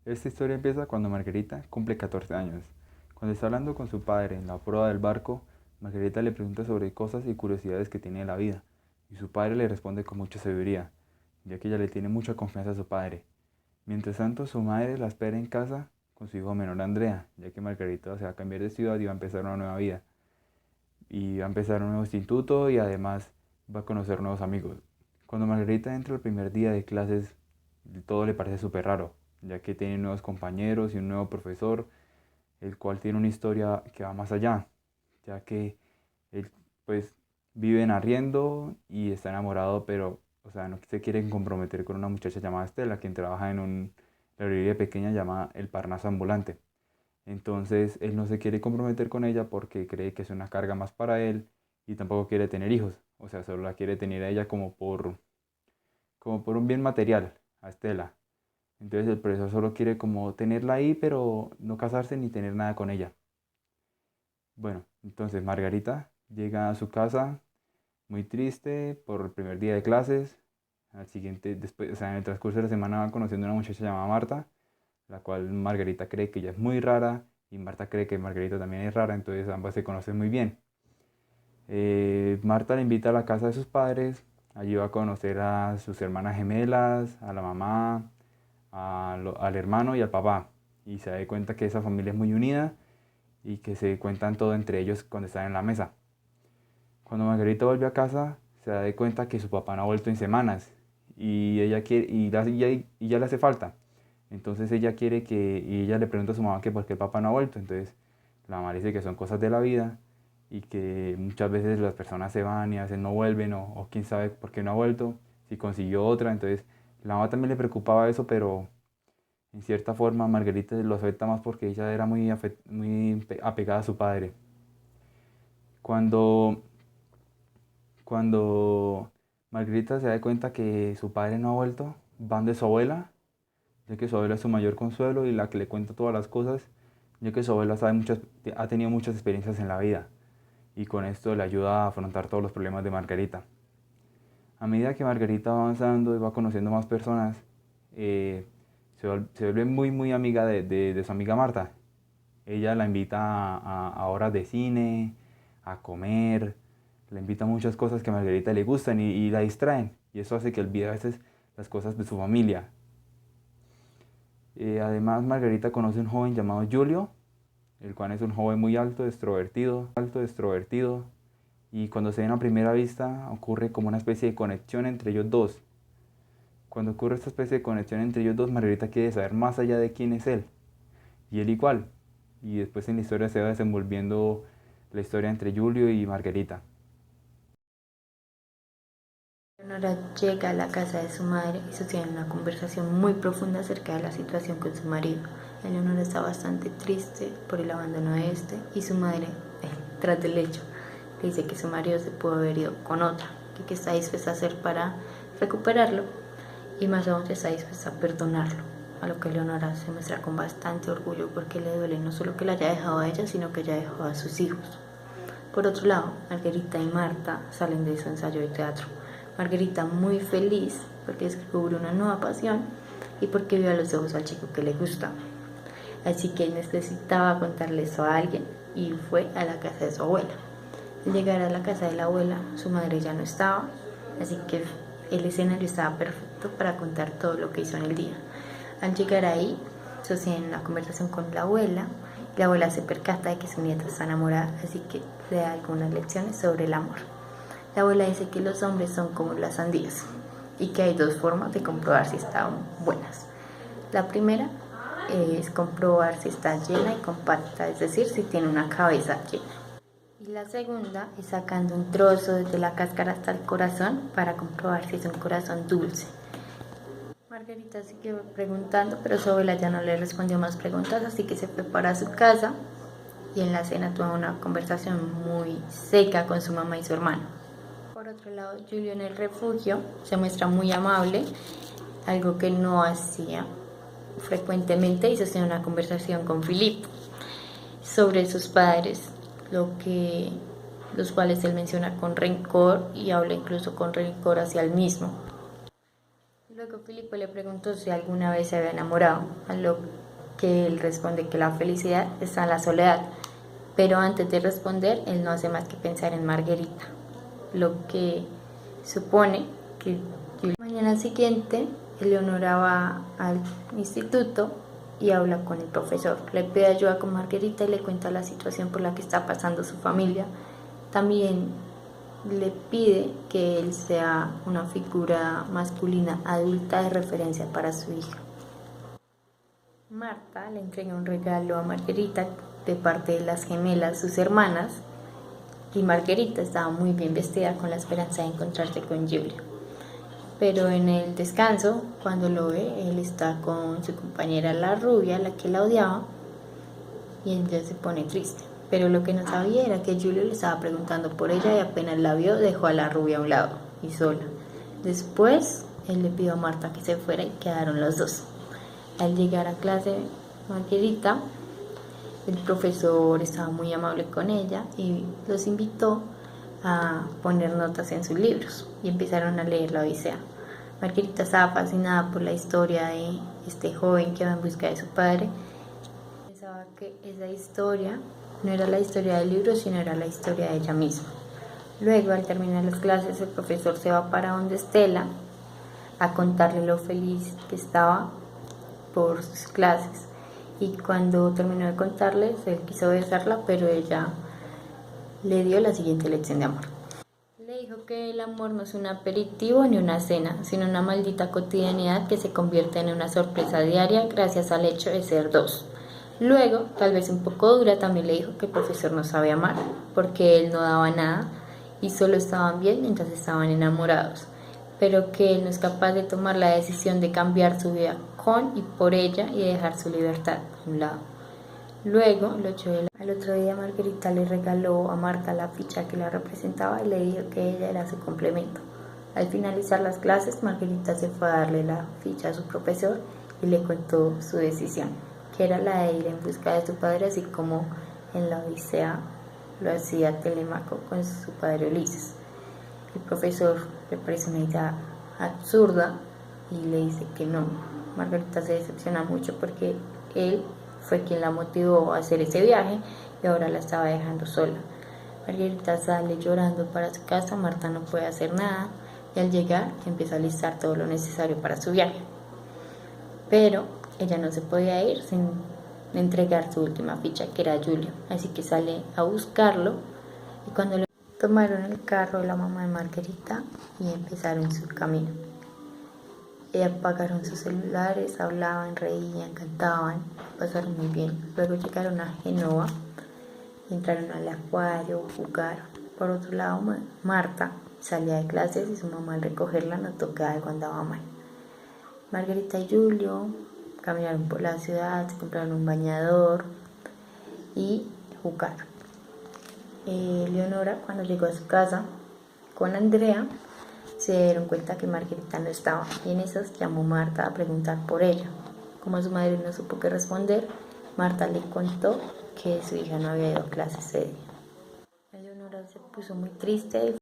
Esta historia empieza cuando Margarita cumple 14 años. Cuando está hablando con su padre en la proa del barco, Margarita le pregunta sobre cosas y curiosidades que tiene de la vida, y su padre le responde con mucha sabiduría, ya que ella le tiene mucha confianza a su padre. Mientras tanto, su madre la espera en casa con su hijo menor Andrea, ya que Margarita se va a cambiar de ciudad y va a empezar una nueva vida. Y va a empezar un nuevo instituto y además va a conocer nuevos amigos. Cuando Margarita entra el primer día de clases, todo le parece súper raro, ya que tiene nuevos compañeros y un nuevo profesor, el cual tiene una historia que va más allá, ya que él pues vive en arriendo y está enamorado, pero o sea, no se quiere comprometer con una muchacha llamada Estela, quien trabaja en una librería pequeña llamada El Parnaso Ambulante. Entonces él no se quiere comprometer con ella porque cree que es una carga más para él y tampoco quiere tener hijos. O sea, solo la quiere tener a ella como por un bien material, a Estela. Entonces el profesor solo quiere como tenerla ahí, pero no casarse ni tener nada con ella. Bueno, entonces Margarita llega a su casa muy triste por el primer día de clases. Al siguiente, después, o sea, en el transcurso de la semana va conociendo a una muchacha llamada Marta, la cual Margarita cree que ella es muy rara y Marta cree que Margarita también es rara, entonces ambas se conocen muy bien. Marta le invita a la casa de sus padres, allí va a conocer a sus hermanas gemelas, a la mamá, al hermano y al papá. Y se da cuenta que esa familia es muy unida y que se cuentan todo entre ellos cuando están en la mesa. Cuando Margarita vuelve a casa, se da cuenta que su papá no ha vuelto en semanas y ella quiere, y ya le hace falta. Entonces ella quiere y ella le pregunta a su mamá que por qué el papá no ha vuelto. Entonces la mamá dice que son cosas de la vida y que muchas veces las personas se van y a veces no vuelven o quién sabe por qué no ha vuelto, si consiguió otra. Entonces la mamá también le preocupaba eso, pero en cierta forma Margarita lo afecta más porque ella era muy apegada a su padre. Cuando, cuando Margarita se da cuenta que su padre no ha vuelto, van de su abuela, ya que su abuela es su mayor consuelo y la que le cuenta todas las cosas, ya que su abuela ha tenido muchas experiencias en la vida y con esto le ayuda a afrontar todos los problemas de Margarita. A medida que Margarita va avanzando y va conociendo más personas, eh, se vuelve muy amiga de su amiga Marta. Ella la invita a horas de cine, a comer, la invita a muchas cosas que a Margarita le gustan y la distraen. Y eso hace que olvide a veces las cosas de su familia. Además, Margarita conoce a un joven llamado Julio, el cual es un joven muy alto, extrovertido, y cuando se ven a primera vista ocurre como una especie de conexión entre ellos dos. Cuando ocurre esta especie de conexión entre ellos dos, Margarita quiere saber más allá de quién es él, y él igual. Y después en la historia se va desenvolviendo la historia entre Julio y Margarita. Leonora llega a la casa de su madre y sostiene una conversación muy profunda acerca de la situación con su marido. Eleonora está bastante triste por el abandono de este y su madre, tras del hecho, le dice que su marido se pudo haber ido con otra, que está dispuesta a hacer para recuperarlo y más aún está dispuesta a perdonarlo. A lo que Eleonora se muestra con bastante orgullo porque le duele no solo que la haya dejado a ella, sino que haya dejado a sus hijos. Por otro lado, Margarita y Marta salen de su ensayo de teatro. Margarita muy feliz porque descubre una nueva pasión y porque vio a los ojos al chico que le gusta. Así que necesitaba contarle eso a alguien y fue a la casa de su abuela. Al llegar a la casa de la abuela, su madre ya no estaba, así que el escenario estaba perfecto para contar todo lo que hizo en el día. Al llegar ahí, sostienen una conversación con la abuela. La abuela se percata de que su nieta está enamorada, así que le da algunas lecciones sobre el amor. La abuela dice que los hombres son como las sandías y que hay dos formas de comprobar si están buenas. La primera es comprobar si está llena y compacta, es decir, si tiene una cabeza llena. Y la segunda es sacando un trozo desde la cáscara hasta el corazón para comprobar si es un corazón dulce. Margarita siguió preguntando, pero su abuela ya no le respondió más preguntas, así que se fue para su casa y en la cena tuvo una conversación muy seca con su mamá y su hermano. Por otro lado, Julio en el refugio se muestra muy amable, algo que no hacía frecuentemente, y sostiene una conversación con Filipo sobre sus padres, los cuales él menciona con rencor y habla incluso con rencor hacia él mismo. Luego Filipo le preguntó si alguna vez se había enamorado, a lo que él responde que la felicidad está en la soledad, pero antes de responder él no hace más que pensar en Margarita, lo que supone que la mañana siguiente Eleonora va al instituto y habla con el profesor, le pide ayuda con Margarita y le cuenta la situación por la que está pasando su familia. También le pide que él sea una figura masculina adulta de referencia para su hija. Marta le entrega un regalo a Margarita de parte de las gemelas, sus hermanas, y Margarita estaba muy bien vestida con la esperanza de encontrarse con Julio. Pero en el descanso, cuando lo ve, él está con su compañera la rubia, la que la odiaba, y ella se pone triste. Pero lo que no sabía era que Julio le estaba preguntando por ella y apenas la vio dejó a la rubia a un lado y sola. Después él le pidió a Marta que se fuera y quedaron los dos. Al llegar a clase Margarita, el profesor estaba muy amable con ella y los invitó a poner notas en sus libros y empezaron a leer la Odisea. Margarita estaba fascinada por la historia de este joven que va en busca de su padre. Pensaba que esa historia no era la historia del libro, sino era la historia de ella misma. Luego, al terminar las clases, el profesor se va para donde Estela a contarle lo feliz que estaba por sus clases. Y cuando terminó de contarles, él quiso besarla, pero ella le dio la siguiente lección de amor. Le dijo que el amor no es un aperitivo ni una cena, sino una maldita cotidianidad que se convierte en una sorpresa diaria gracias al hecho de ser dos. Luego, tal vez un poco dura, también le dijo que el profesor no sabe amar, porque él no daba nada y solo estaban bien mientras estaban enamorados, pero que él no es capaz de tomar la decisión de cambiar su vida con y por ella y dejar su libertad a un lado. Luego, al otro día Margarita le regaló a Marta la ficha que la representaba y le dijo que ella era su complemento. Al finalizar las clases, Margarita se fue a darle la ficha a su profesor y le contó su decisión, que era la de ir en busca de su padre, así como en la Odisea lo hacía Telémaco con su padre Ulises. El profesor le parece una idea absurda y le dice que no. Margarita se decepciona mucho porque él fue quien la motivó a hacer ese viaje y ahora la estaba dejando sola. Margarita sale llorando para su casa, Marta no puede hacer nada y al llegar empieza a listar todo lo necesario para su viaje. Pero ella no se podía ir sin entregar su última ficha, que era Julio, así que sale a buscarlo y cuando tomaron el carro la mamá de Margarita y empezaron su camino. Apagaron sus celulares, hablaban, reían, cantaban, pasaron muy bien. Luego llegaron a Génova, entraron al acuario, jugaron. Por otro lado, Marta salía de clases y su mamá al recogerla notó que algo andaba mal. Margarita y Julio caminaron por la ciudad, se compraron un bañador y jugaron. Leonora, cuando llegó a su casa con Andrea, se dieron cuenta que Margarita no estaba y en esas llamó Marta a preguntar por ella. Como su madre no supo qué responder, Marta le contó que su hija no había ido a clases ese día. Leonora se puso muy triste.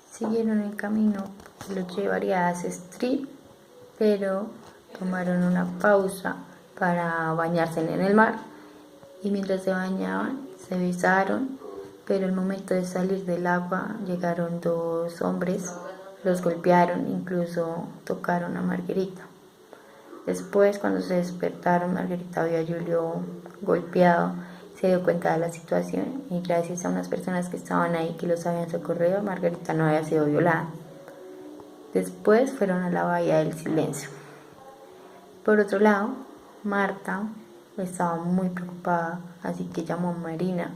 Siguieron el camino que los llevaría a ese Street, pero tomaron una pausa para bañarse en el mar y mientras se bañaban se besaron, pero al momento de salir del agua llegaron dos hombres, los golpearon, incluso tocaron a Margarita. Después, cuando se despertaron, Margarita vio a Julio golpeado, se dio cuenta de la situación y gracias a unas personas que estaban ahí que los habían socorrido, Margarita no había sido violada. Después fueron a la bahía del Silencio. Por otro lado, Marta estaba muy preocupada, así que llamó a Marina.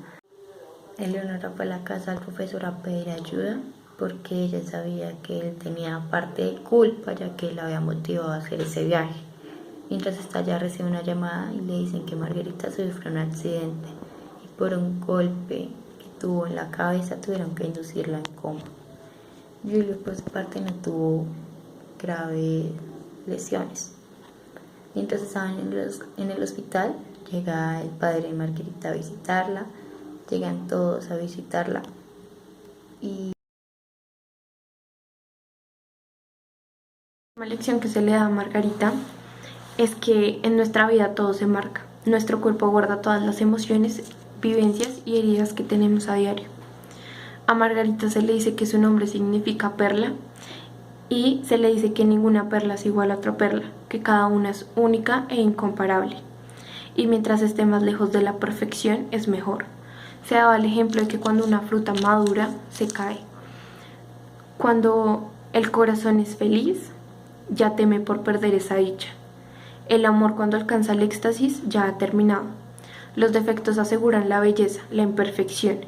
Eleonora fue a la casa del profesor a pedir ayuda porque ella sabía que él tenía parte de culpa ya que él la había motivado a hacer ese viaje. Mientras está allá recibe una llamada y le dicen que Margarita sufrió un accidente y por un golpe que tuvo en la cabeza tuvieron que inducirla en coma. Julio por su parte no tuvo graves lesiones. Mientras estaban en el hospital, llega el padre de Margarita a visitarla, llegan todos a visitarla y La lección que se le da a Margarita es que en nuestra vida todo se marca. Nuestro cuerpo guarda todas las emociones, vivencias y heridas que tenemos a diario. A Margarita se le dice que su nombre significa perla y se le dice que ninguna perla es igual a otra perla, que cada una es única e incomparable. Y mientras esté más lejos de la perfección es mejor. Se daba el ejemplo de que cuando una fruta madura se cae. Cuando el corazón es feliz, ya teme por perder esa dicha. El amor cuando alcanza el éxtasis ya ha terminado. Los defectos aseguran la belleza, la imperfección.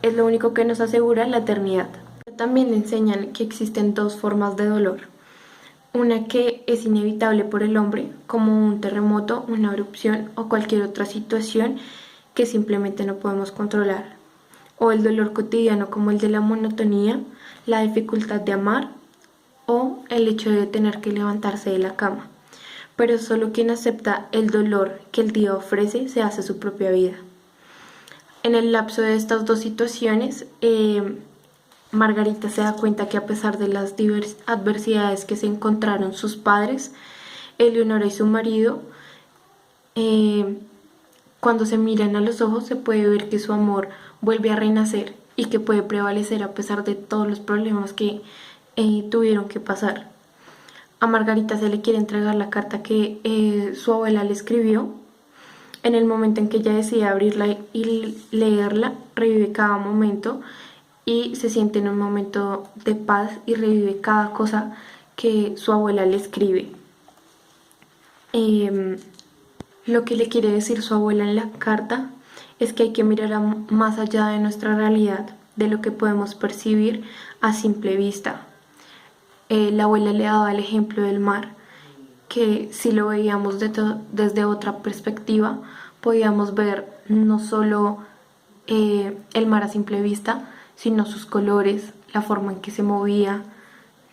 Es lo único que nos asegura la eternidad. También enseñan que existen dos formas de dolor. Una que es inevitable por el hombre, como un terremoto, una erupción o cualquier otra situación que simplemente no podemos controlar. O el dolor cotidiano como el de la monotonía, la dificultad de amar o el hecho de tener que levantarse de la cama. Pero solo quien acepta el dolor que el día ofrece se hace su propia vida. En el lapso de estas dos situaciones, Margarita se da cuenta que a pesar de las adversidades que se encontraron sus padres, Eleonora y su marido, cuando se miran a los ojos se puede ver que su amor vuelve a renacer y que puede prevalecer a pesar de todos los problemas que tuvieron que pasar. A Margarita se le quiere entregar la carta que su abuela le escribió. En el momento en que ella decide abrirla y leerla, revive cada momento y se siente en un momento de paz y revive cada cosa que su abuela le escribe. Lo que le quiere decir su abuela en la carta es que hay que mirar más allá de nuestra realidad, de lo que podemos percibir a simple vista. La abuela le daba el ejemplo del mar, que si lo veíamos desde otra perspectiva, podíamos ver no solo el mar a simple vista, sino sus colores, la forma en que se movía,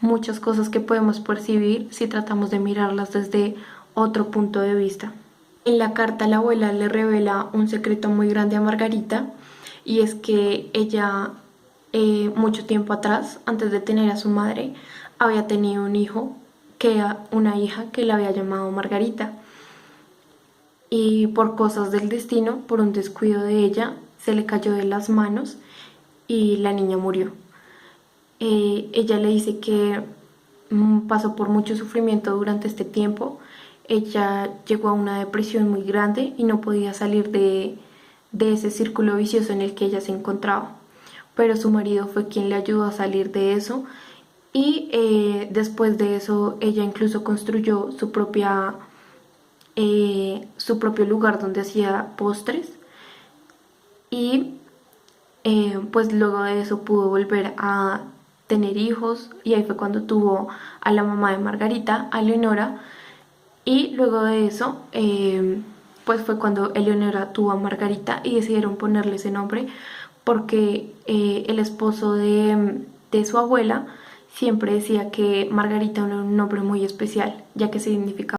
muchas cosas que podemos percibir si tratamos de mirarlas desde otro punto de vista. En la carta la abuela le revela un secreto muy grande a Margarita, y es que ella mucho tiempo atrás, antes de tener a su madre, había tenido un hijo, una hija que la había llamado Margarita, y por cosas del destino, por un descuido de ella, se le cayó de las manos y la niña murió. Ella le dice que pasó por mucho sufrimiento durante este tiempo. Ella llegó a una depresión muy grande y no podía salir de ese círculo vicioso en el que ella se encontraba, pero su marido fue quien le ayudó a salir de eso. Y después de eso ella incluso construyó su propio lugar donde hacía postres, y pues luego de eso pudo volver a tener hijos, y ahí fue cuando tuvo a la mamá de Margarita, a Eleonora, y luego de eso pues fue cuando Eleonora tuvo a Margarita y decidieron ponerle ese nombre porque el esposo de su abuela siempre decía que Margarita era un nombre muy especial, ya que significaba